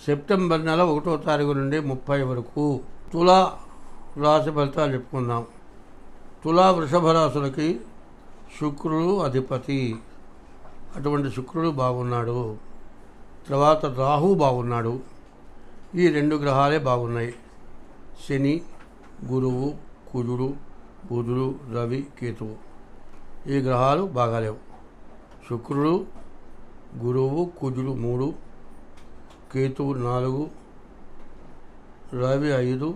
September నెల 1వ తారీఖు నుండి 30 వరకు తులా రాశి ఫలితాలు చెప్పుకుందాం. తులా వృషభ రాశులకి శుక్రుడు అధిపతి. అటువంటి శుక్రుడు బాగున్నాడు. తర్వాత రాహు బాగున్నాడు. ఈ 2 గ్రహాలే బాగున్నాయి. శని, గురువు, కుజుడు, బుధుడు, రవి, కేతువు ఈ గ్రహాలు బాగాలేవు. శుక్రుడు, గురువు, కుజుడు 3, కేతువు 4, రవి 5,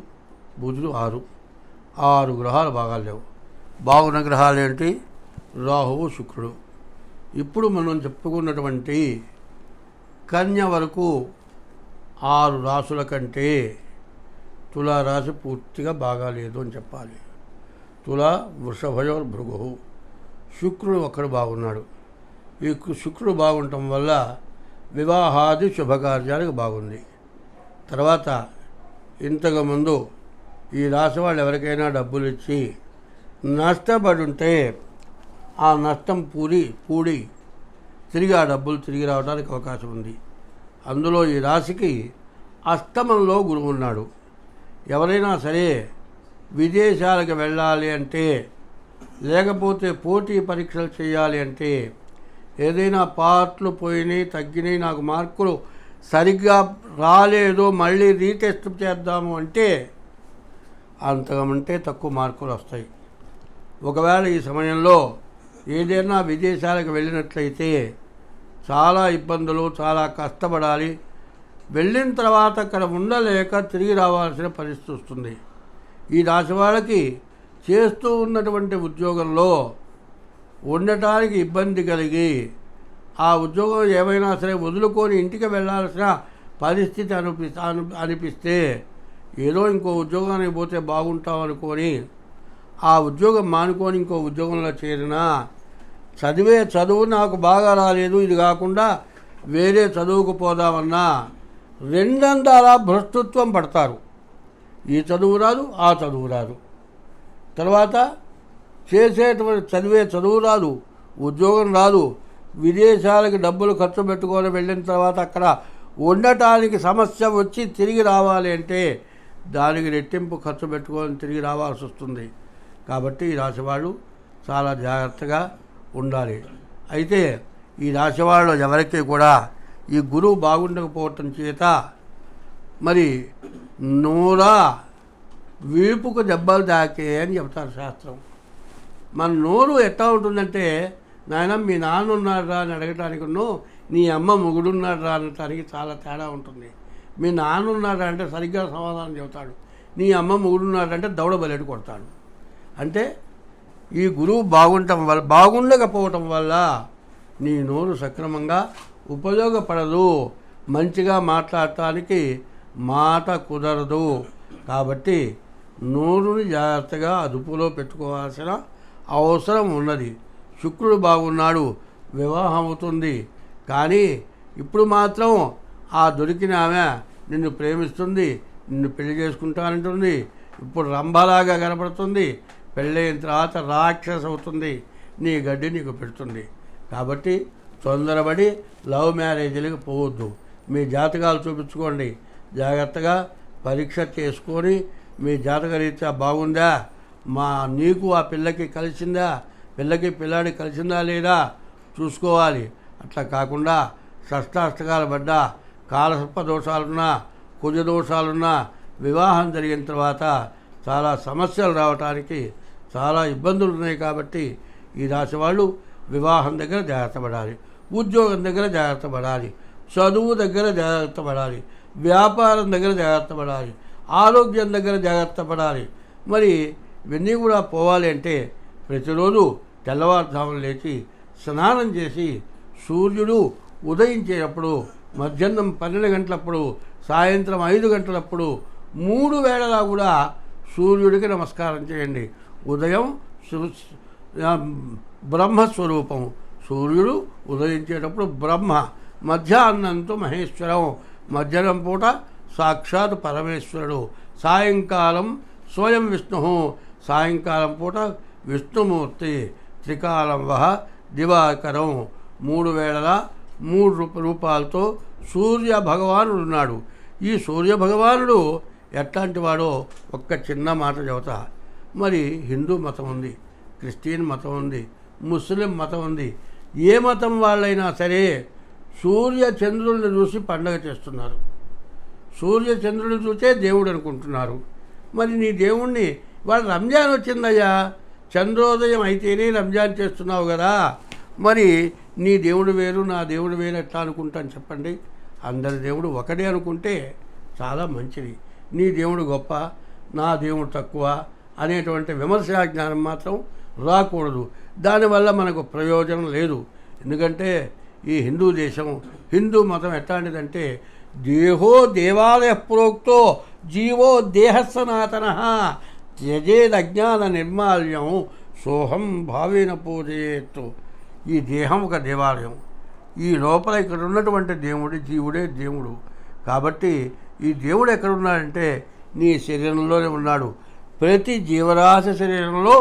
బుధుడు 6 గ్రహాలు బాగాలేవు. బాగున్న గ్రహాలు ఏంటి? రాహువు, శుక్రుడు. ఇప్పుడు మనం చెప్పుకున్నటువంటి కన్య వరకు 6 రాశుల కంటే తులారాశి పూర్తిగా బాగాలేదు అని చెప్పాలి. తులా, వృషభయోర్ భృగు. శుక్రుడు ఒక్కడు బాగున్నాడు. ఈ శుక్రుడు బాగుండటం వల్ల వివాహాది శుభకార్యాలకు బాగుంది. తర్వాత ఇంతకుముందు ఈ రాశి వాళ్ళు ఎవరికైనా డబ్బులు ఇచ్చి నష్టపడి ఉంటే ఆ నష్టం పూడి తిరిగి ఆ డబ్బులు తిరిగి రావడానికి అవకాశం ఉంది. అందులో ఈ రాశికి అష్టమంలో గురువు ఉన్నాడు. ఎవరైనా సరే విదేశాలకు వెళ్ళాలి అంటే, లేకపోతే పోటీ పరీక్షలు చేయాలి అంటే, ఏదైనా పార్ట్లు పోయినాయి, తగ్గినాయి, నాకు మార్కులు సరిగ్గా రాలేదు, మళ్ళీ రీటెస్ట్ చేద్దాము అంటే అంతకంటే తక్కువ మార్కులు వస్తాయి. ఒకవేళ ఈ సమయంలో ఏదైనా విదేశాలకు వెళ్ళినట్లయితే చాలా ఇబ్బందులు, చాలా కష్టపడాలి. వెళ్ళిన తర్వాత అక్కడ ఉండలేక తిరిగి రావాల్సిన పరిస్థితి వస్తుంది. ఈ రాశి వాళ్ళకి చేస్తూ ఉన్నటువంటి ఉద్యోగంలో ఉండటానికి ఇబ్బంది కలిగి ఆ ఉద్యోగం ఏమైనా సరే వదులుకొని ఇంటికి వెళ్ళాల్సిన పరిస్థితి అనిపిస్తే ఏదో ఇంకో ఉద్యోగానికి పోతే బాగుంటాం అనుకొని ఆ ఉద్యోగం మానుకొని ఇంకో ఉద్యోగంలో చేరినా చదువు నాకు బాగా రాలేదు, ఇది కాకుండా వేరే చదువుకు పోదామన్నా రెండంతాల భ్రష్టత్వం పడతారు. ఈ చదువు రాదు, ఆ చదువు రాదు. తర్వాత చేసేటువంటి చదువు రాదు, ఉద్యోగం రాదు. విదేశాలకు డబ్బులు ఖర్చు పెట్టుకొని వెళ్ళిన తర్వాత అక్కడ ఉండటానికి సమస్య వచ్చి తిరిగి రావాలి అంటే దానికి రెట్టింపు ఖర్చు పెట్టుకొని తిరిగి రావాల్సి వస్తుంది. కాబట్టి ఈ రాశివాళ్ళు చాలా జాగ్రత్తగా ఉండాలి. అయితే ఈ రాశివాళ్ళు ఎవరికి కూడా ఈ గురువు బాగుండకపోవటం చేత మరి వీపుకు దెబ్బలు తాకే అని చెప్తారు శాస్త్రం. మన నోరు ఎట్లా ఉంటుందంటే, నాయన మీ నాన్న ఉన్నారా అని అడగటానికి, నీ అమ్మ మొగుడున్నారా అనటానికి చాలా తేడా ఉంటుంది. మీ నాన్న ఉన్నారా అంటే సరిగ్గా సమాధానం చెబుతాడు, నీ అమ్మ మొగుడున్నాడంటే దవడ బలెడు కొడతాడు. అంటే ఈ గురువు బాగుండకపోవటం వల్ల నీ నోరు సక్రమంగా ఉపయోగపడదు, మంచిగా మాట్లాడటానికి మాట కుదరదు. కాబట్టి నోరుని జాగ్రత్తగా అదుపులో పెట్టుకోవాల్సిన అవసరం ఉన్నది. శుక్రుడు బాగున్నాడు, వివాహం అవుతుంది. కానీ ఇప్పుడు మాత్రం ఆ దొరికిన ఆమె నిన్ను ప్రేమిస్తుంది, నిన్ను పెళ్లి చేసుకుంటానంటుంది. ఇప్పుడు రంభలాగా కనపడుతుంది. పెళ్ళైన తర్వాత రాక్షస అవుతుంది, నీ గడ్డి నీకు పెడుతుంది. కాబట్టి తొందరపడి లవ్ మ్యారేజీలకు పోవద్దు. మీ జాతకాలు చూపించుకోండి, జాగ్రత్తగా పరీక్ష చేసుకొని మీ జాతక రీత్యా బాగుందా, నీకు ఆ పిల్లకి కలిసిందా, పిల్లాడి కలిసిందా లేదా చూసుకోవాలి. అట్లా కాకుండా షష్టాష్టకాలు పడ్డా, కాలసర్ప దోషాలున్నా, కుజ దోషాలున్నా వివాహం జరిగిన తర్వాత చాలా సమస్యలు రావటానికి చాలా ఇబ్బందులు ఉన్నాయి. కాబట్టి ఈ రాశి వాళ్ళు వివాహం దగ్గర జాగ్రత్త పడాలి, ఉద్యోగం దగ్గర జాగ్రత్త పడాలి, చదువు దగ్గర జాగ్రత్త పడాలి, వ్యాపారం దగ్గర జాగ్రత్త పడాలి, ఆరోగ్యం దగ్గర జాగ్రత్త పడాలి. మరి ఇవన్నీ కూడా పోవాలి అంటే ప్రతిరోజు తెల్లవారుజామున లేచి స్నానం చేసి సూర్యుడు ఉదయించేటప్పుడు, మధ్యాహ్నం 12 గంటలప్పుడు, సాయంత్రం 5 గంటలప్పుడు 3 వేళలా కూడా సూర్యుడికి నమస్కారం చేయండి. ఉదయం బ్రహ్మస్వరూపం, సూర్యుడు ఉదయించేటప్పుడు బ్రహ్మ, మధ్యాహ్నంతో మహేశ్వరం, మధ్యాహ్నం పూట సాక్షాత్ పరమేశ్వరుడు, సాయంకాలం స్వయం విష్ణు, సాయంకాలం పూట విష్ణుమూర్తి, త్రికాలం వహ దివాకరం, 3 వేళల 3 రూపాలతో సూర్య భగవానుడు ఉన్నాడు. ఈ సూర్య భగవానుడు ఎట్లాంటి వాడో ఒక్క చిన్న మాట చెబుతా. మరి హిందూ మతం ఉంది, క్రిస్టియన్ మతం ఉంది, ముస్లిం మతం ఉంది. ఏ మతం వాళ్ళైనా సరే సూర్య చంద్రుల్ని చూసి పండగ చేస్తున్నారు. సూర్య చంద్రుని చూసే దేవుడు అనుకుంటున్నారు. మరి నీ దేవుణ్ణి వాళ్ళు రంజాన్ వచ్చిందయ్యా, చంద్రోదయం అయితేనే రంజాన్ చేస్తున్నావు కదా, మరి నీ దేవుడు వేరు నా దేవుడు వేరు ఎట్లా అనుకుంటాను చెప్పండి? అందరి దేవుడు ఒకటే అనుకుంటే చాలా మంచిది. నీ దేవుడు గొప్ప, నా దేవుడు తక్కువ అనేటువంటి విమర్శా జ్ఞానం మాత్రం రాకూడదు. దానివల్ల మనకు ప్రయోజనం లేదు. ఎందుకంటే ఈ హిందూ దేశం, హిందూ మతం ఎట్లాంటిదంటే దేహో దేవాలయ ప్రోక్తో జీవో దేహ సనాతన త్యజేదజ్ఞాన నిర్మాల్యం సోహం భావేన పూజయేత్తు. ఈ దేహం ఒక దేవాలయం. ఈ లోపల ఇక్కడ ఉన్నటువంటి జీవుడే దేవుడు. కాబట్టి ఈ దేవుడు ఎక్కడున్నాడంటే నీ శరీరంలోనే ఉన్నాడు. ప్రతి జీవరాశి శరీరంలో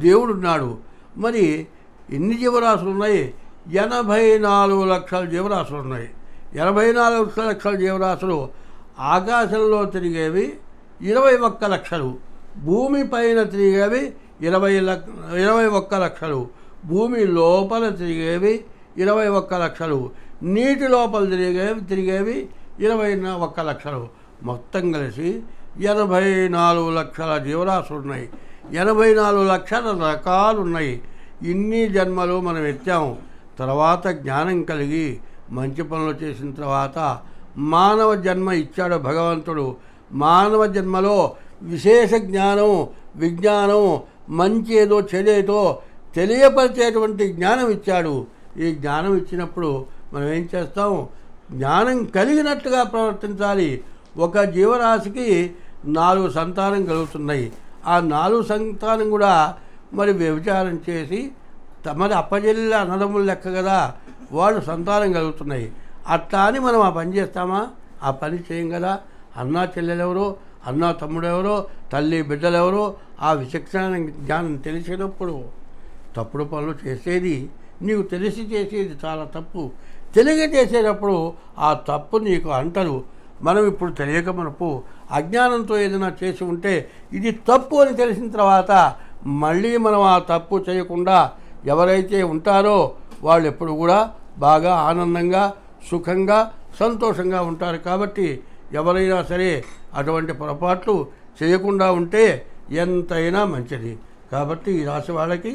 దేవుడు ఉన్నాడు. మరి ఎన్ని జీవరాశులు ఉన్నాయి? 84 లక్షల జీవరాశులు ఉన్నాయి. 84 లక్షల జీవరాశులు ఆకాశంలో తిరిగేవి 21 లక్షలు, భూమి పైన తిరిగేవి 21 లక్షలు, భూమి లోపల తిరిగేవి 21 లక్షలు, నీటి లోపల తిరిగేవి 21 లక్షలు. మొత్తం కలిసి 84 లక్షల జీవరాశులు ఉన్నాయి. 84 లక్షల రకాలు ఉన్నాయి. ఇన్ని జన్మలు మనం ఎత్తాము. తర్వాత జ్ఞానం కలిగి మంచి పనులు చేసిన తర్వాత మానవ జన్మ ఇచ్చాడు భగవంతుడు. మానవ జన్మలో విశేష జ్ఞానం, విజ్ఞానం, మంచి ఏదో చెడేదో తెలియపరిచేటువంటి జ్ఞానం ఇచ్చాడు. ఈ జ్ఞానం ఇచ్చినప్పుడు మనం ఏం చేస్తాం? జ్ఞానం కలిగినట్టుగా ప్రవర్తించాలి. ఒక జీవరాశికి 4 సంతానం కలుగుతున్నాయి. ఆ 4 సంతానం కూడా మరి వ్యభిచారం చేసి మరి అప్పజెల్ల అన్నదమ్ములు లెక్క కదా, వాళ్ళు సంతానం కలుగుతున్నాయి. అట్లా అని మనం ఆ పని చేస్తామా? ఆ పని చేయం కదా. అన్నా చెల్లెలెవరో, అన్నా తమ్ముడెవరో, తల్లి బిడ్డలెవరో ఆ విచక్షణ జ్ఞానం తెలిసినప్పుడు తప్పుడు పనులు చేసేది నీకు తెలిసి చేసేది చాలా తప్పు. తెలియజేసేటప్పుడు ఆ తప్పు నీకు అంటరు. మనం ఇప్పుడు తెలియక మనకు అజ్ఞానంతో ఏదైనా చేసి ఉంటే ఇది తప్పు అని తెలిసిన తర్వాత మళ్ళీ మనం ఆ తప్పు చేయకుండా ఎవరైతే ఉంటారో వాళ్ళు ఎప్పుడు కూడా బాగా ఆనందంగా, సుఖంగా, సంతోషంగా ఉంటారు. కాబట్టి ఎవరైనా సరే అటువంటి పొరపాట్లు చేయకుండా ఉంటే ఎంతైనా మంచిది. కాబట్టి ఈ రాశి వాళ్ళకి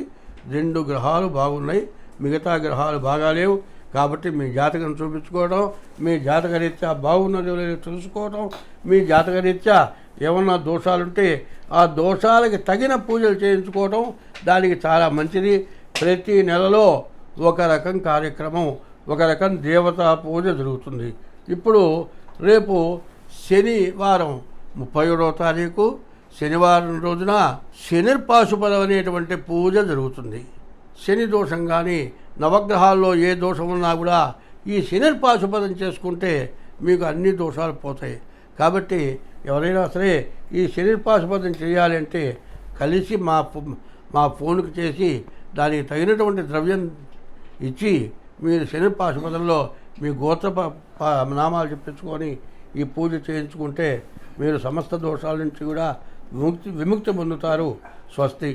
2 గ్రహాలు బాగున్నాయి, మిగతా గ్రహాలు బాగాలేవు. కాబట్టి మీ జాతకం చూపించుకోవడం, మీ జాతకరీత్యా బాగున్నదో లేదో తెలుసుకోవడం, మీ జాతకరీత్యా ఏమన్నా దోషాలుంటే ఆ దోషాలకి తగిన పూజలు చేయించుకోవడం దానికి చాలా మంచిది. ప్రతి నెలలో ఒక రకం కార్యక్రమం, ఒక రకం దేవతా పూజ జరుగుతుంది. ఇప్పుడు రేపు శనివారం 31వ తారీఖు శనివారం రోజున శనిర్పాశుపదం అనేటువంటి పూజ జరుగుతుంది. శని దోషం కానీ నవగ్రహాల్లో ఏ దోషం ఉన్నా కూడా ఈ శనిర్పాశుపదం చేసుకుంటే మీకు అన్ని దోషాలు పోతాయి. కాబట్టి ఎవరైనా సరే ఈ శనిర్పాశుపదం చేయాలి అంటే కలిసి మా ఫోన్కి చేసి దానికి తగినటువంటి ద్రవ్యం ఇచ్చి మీరు శనిర్పాశుపదంలో మీ గోత్ర నామాలు చెప్పించుకొని ఈ పూజ చేయించుకుంటే మీరు సమస్త దోషాల నుంచి కూడా విముక్తి పొందుతారు. స్వస్తి.